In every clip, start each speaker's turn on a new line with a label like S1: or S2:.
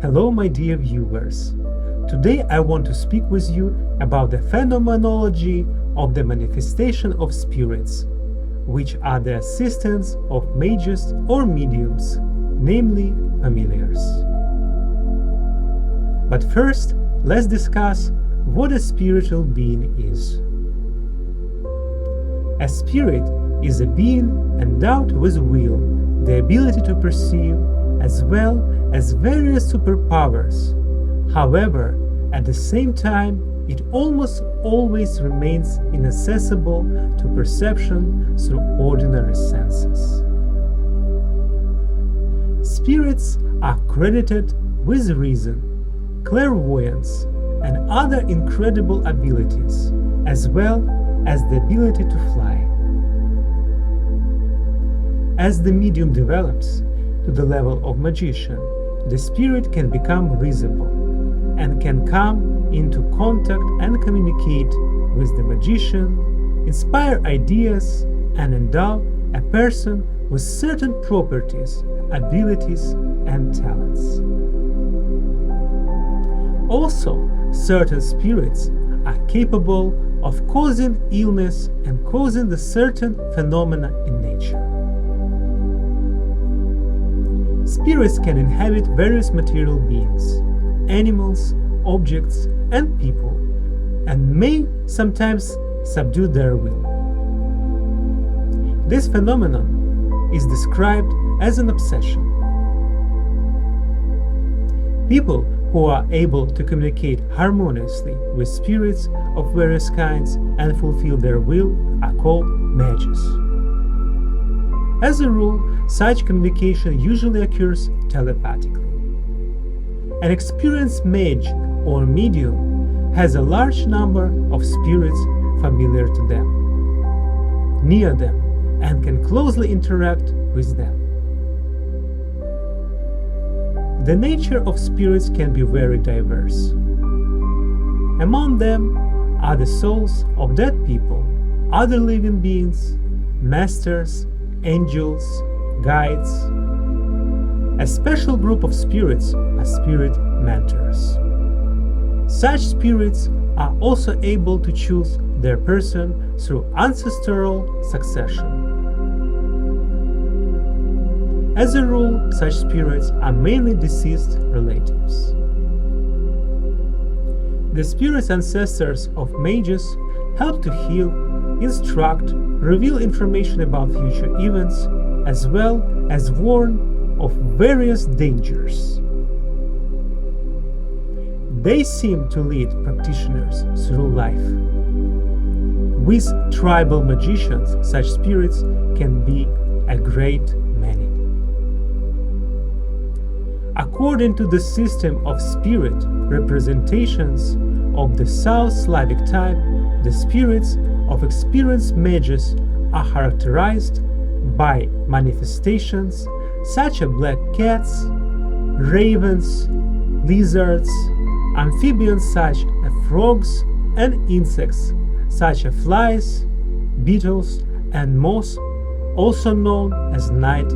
S1: Hello, my dear viewers. Today I want to speak with you about the phenomenology of the manifestation of spirits, which are the assistants of mages or mediums, namely familiars. But first, let's discuss what a spiritual being is. A spirit is a being endowed with will, the ability to perceive, as well as various superpowers. However, at the same time, it almost always remains inaccessible to perception through ordinary senses. Spirits are credited with reason, clairvoyance, and other incredible abilities, as well as the ability to fly. As the medium develops to the level of magician, the spirit can become visible and can come into contact and communicate with the magician, inspire ideas, and endow a person with certain properties, abilities, and talents. Also, certain spirits are capable of causing illness and causing the certain phenomena in nature. Spirits can inhabit various material beings, animals, objects, and people, and may sometimes subdue their will. This phenomenon is described as an obsession. People who are able to communicate harmoniously with spirits of various kinds and fulfill their will are called mages. As a rule, such communication usually occurs telepathically. An experienced mage or medium has a large number of spirits familiar to them, near them, and can closely interact with them. The nature of spirits can be very diverse. Among them are the souls of dead people, other living beings, masters, angels, guides. A special group of spirits are spirit mentors. Such spirits are also able to choose their person through ancestral succession. As a rule, such spirits are mainly deceased relatives. The spirits ancestors of mages help to heal, instruct, reveal information about future events, as well as warn of various dangers. They seem to lead practitioners through life. With tribal magicians, such spirits can be a great many. According to the system of spirit representations of the South Slavic type, the spirits of experienced mages are characterized by manifestations such as black cats, ravens, lizards, amphibians such as frogs, and insects such as flies, beetles, and moths, also known as night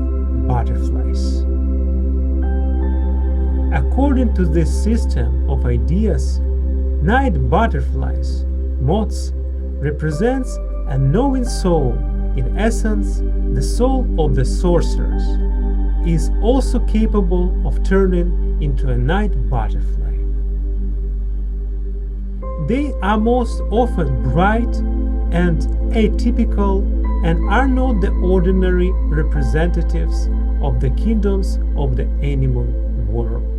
S1: butterflies. According to this system of ideas, night butterflies, moths, represents a knowing soul. In essence, the soul of the sorcerers is also capable of turning into a night butterfly. They are most often bright and atypical and are not the ordinary representatives of the kingdoms of the animal world.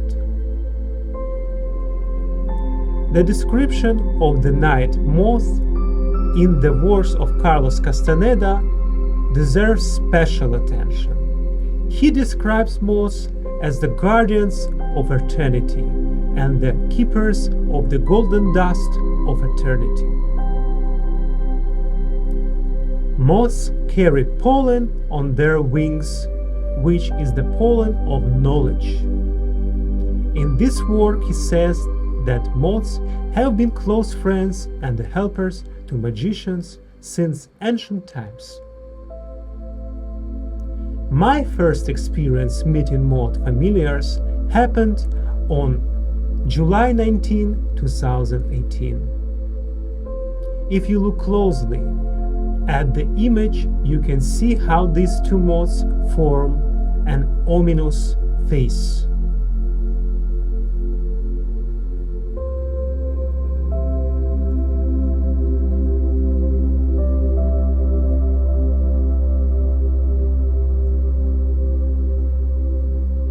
S1: The description of the night moth in the works of Carlos Castaneda deserves special attention. He describes moths as the guardians of eternity and the keepers of the golden dust of eternity. Moths carry pollen on their wings, which is the pollen of knowledge. In this work he says that moths have been close friends and helpers to magicians since ancient times. My first experience meeting moth familiars happened on July 19, 2018. If you look closely at the image, you can see how these two moths form an ominous face.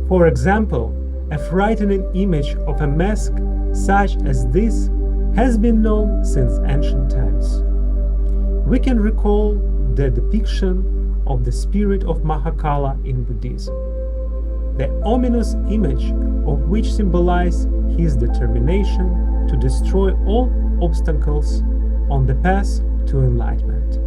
S1: For example, a frightening image of a mask such as this has been known since ancient times. We can recall the depiction of the spirit of Mahakala in Buddhism, the ominous image of which symbolizes his determination to destroy all obstacles on the path to enlightenment.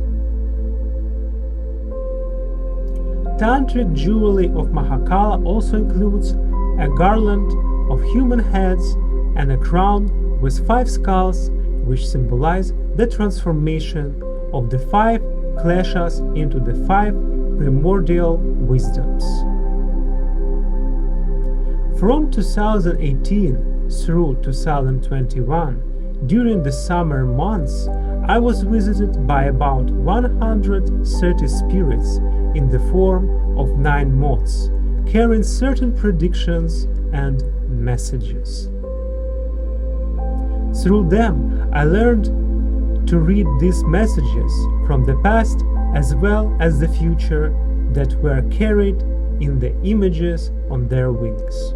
S1: Tantric jewelry of Mahakala also includes a garland of human heads and a crown with 5 skulls, which symbolize the transformation of the 5 kleshas into the 5 primordial wisdoms. From 2018 through 2021, during the summer months, I was visited by about 130 spirits in the form of 9 moths, carrying certain predictions and messages. Through them, I learned to read these messages from the past as well as the future that were carried in the images on their wings.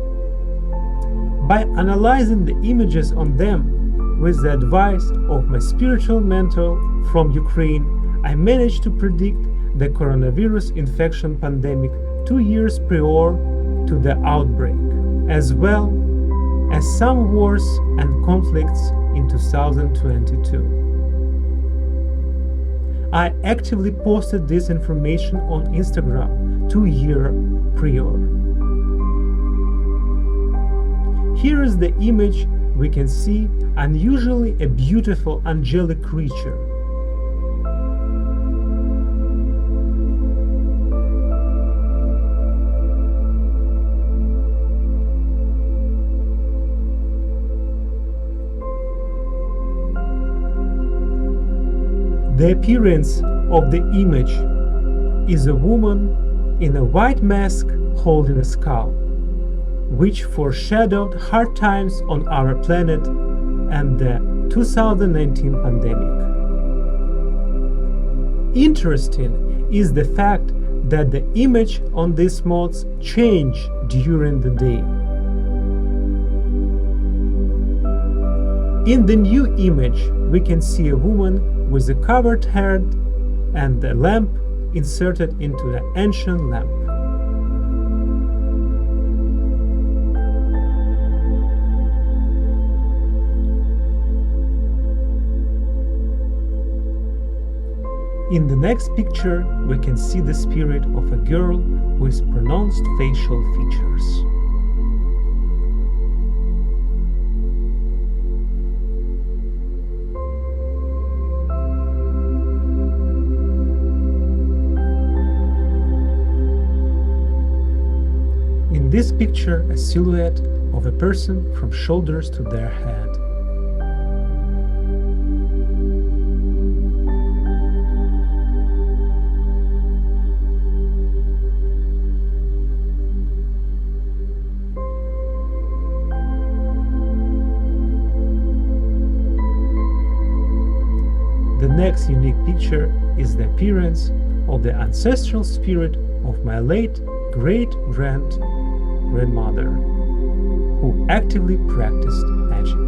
S1: By analyzing the images on them, with the advice of my spiritual mentor from Ukraine, I managed to predict the coronavirus infection pandemic 2 years prior to the outbreak, as well as some wars and conflicts in 2022. I actively posted this information on Instagram 2 years prior. Here is the image. We can see unusually a beautiful angelic creature. The appearance of the image is a woman in a white mask holding a skull, which foreshadowed hard times on our planet and the 2019 pandemic. Interesting is the fact that the image on these moths change during the day. In the new image, we can see a woman with a covered head and a lamp inserted into the ancient lamp. In the next picture, we can see the spirit of a girl with pronounced facial features. In this picture, a silhouette of a person from shoulders to their head. The next unique picture is the appearance of the ancestral spirit of my late great-grandmother, who actively practiced magic.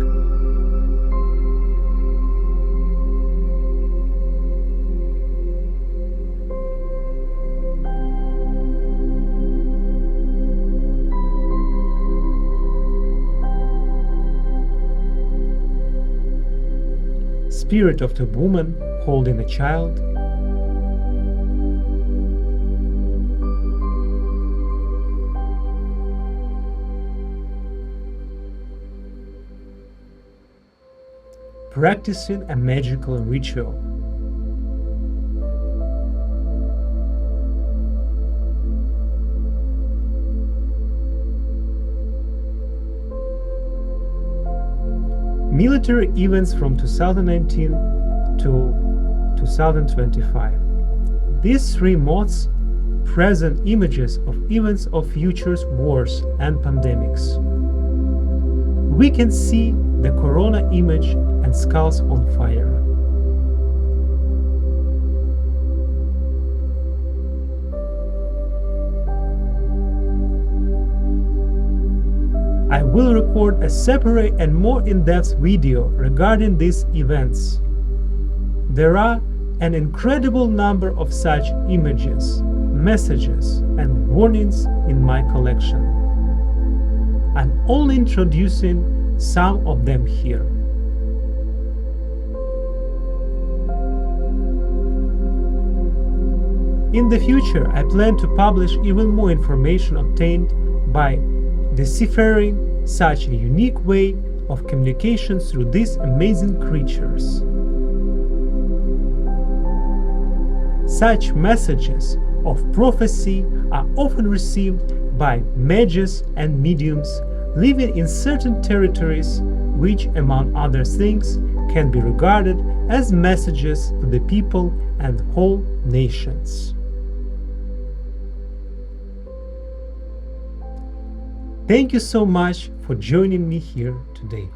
S1: Spirit of the woman holding a child. Practicing a magical ritual. military events from 2019 to 2025. These three moths present images of events of futures, wars, and pandemics. We can see the corona image and skulls on fire. I will record a separate and more in-depth video regarding these events. There are an incredible number of such images, messages, and warnings in my collection. I'm only introducing some of them here. In the future, I plan to publish even more information obtained by deciphering such a unique way of communication through these amazing creatures. Such messages of prophecy are often received by mages and mediums living in certain territories, which, among other things, can be regarded as messages to the people and whole nations. Thank you so much for joining me here today.